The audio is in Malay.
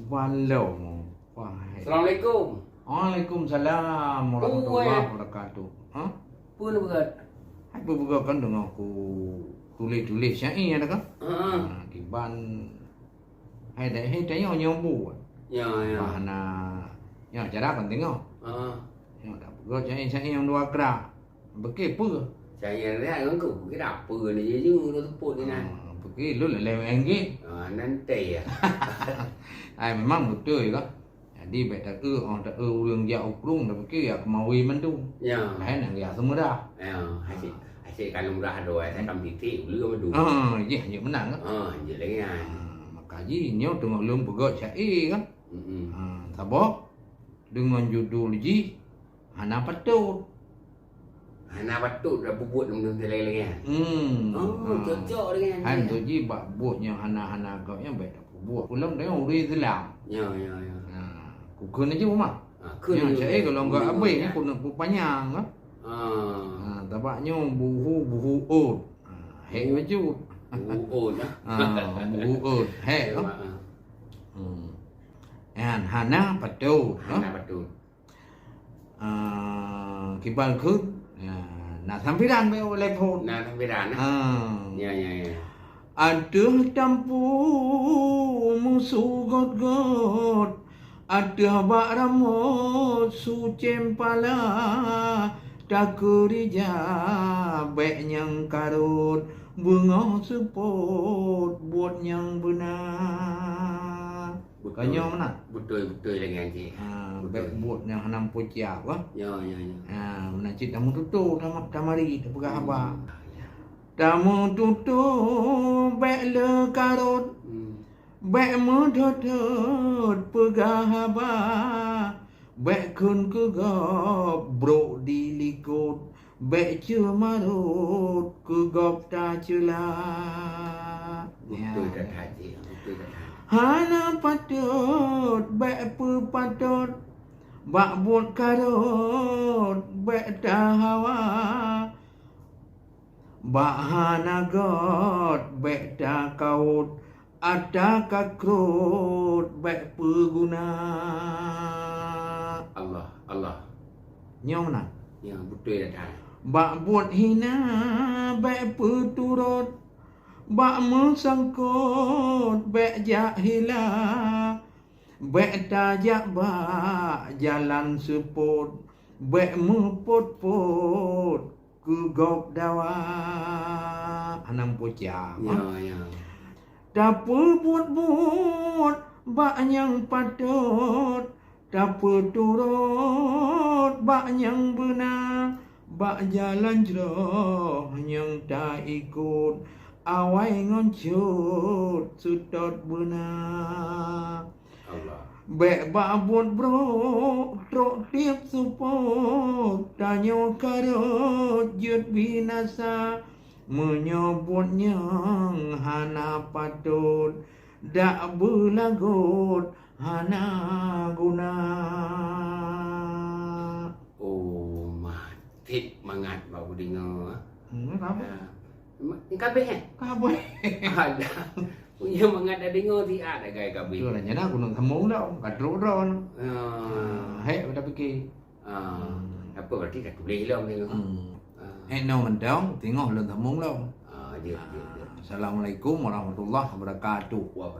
Walau. Wah. Assalamualaikum. Waalaikumsalam warahmatullahi wabarakatuh. Ha? Pun berat. Apa buka kan dengan aku tulis-tulis syair ada kan? Ha. Kiban hai dah nyombu. Ya ya. Bahana ya cara kan tengok. Ha. Ya tak buka syair yang dua kerak. Bekik apa? Saya lihat kan ku cái apa ni je tu tepuk ni kan. Bekik lu leleweng enggit. Nanti ya. Memang betul kan? Jadi better tak urang jauh prung dah bekik ya kemawi mandu. Ya. Lain yang ya semua dah. Ya, hasil kalau murah doa saya akan titik beli madu. Ya, ya menang kan? Je lagi kan. Makanya nyo tengok lum pegot syair kan? Sabok dengan judul ji Hana Patut. Hana patut dah buat dalam lagi kan. Cocok dengan. Han tu ji bak buatnya hana kau yang baik aku buat. Ulang dia uri Islam. Ya. Ku kun aja rumah. Ya, syair kalau enggak apa ni ku nak panjang kan? Tabaknya buhu ud. Hek wajud. Buhu nah. Buhu ud. Hek kan? Hana Patut. Hana patut. Kibal khut. Nak sampiran be oleh phone. Nah, sampiran nah. Ya. Ada tampu musuh got-got. Ada bak ramut su cempala. Tak kerja baik yang karut. Bunga sepot buat yang benar. Bukannya mana? Betul dengan cik. Baik buat yang hanam pociak wah. Ya. Mana cik tamu tutu tamari tak pegah apa. Tamu tutu baik le karut. Baik mudut pegah apa. Baik kun kegop bro dilikut. Baik marut kegop tak celah. Betul dah haji. Hana patut baik patut. Bak buat karut baik tak hawa. Bak hana got baik tak kaut. Ada kakrut baik peguna. Allah. Nyong mana? Ya, betul dah. Bak buat hina baik peturut. Bak mesangkut baik jahilah. Baik tajak bak jalan seput. Baik meput-put ke gop dawa. Hanam pocah. Ya. Dapa buat bak yang patut. Dapa turut bak yang benar. Bak jalan jeroh yang tak ikut. Awai ngoncut sudut benar. Allah. Bek bak buat bro trok tiap supok. Tanya karut jut binasa. Menyebutnya hana patut. Dak berlagut hana guna. Oh, mati mangat bau dengar. Apa? Kabeh eh? Kabeh. Ada. Punya mangat dah dengar ti ada gaya kabeh. Tu lah nyana gunung Temung dah, kadruk dah. Hek dah fikir. Apa berarti dah tulis lah dengar. No mendong tengok lun Temung dah. Ya. Assalamualaikum warahmatullahi wabarakatuh. Wah,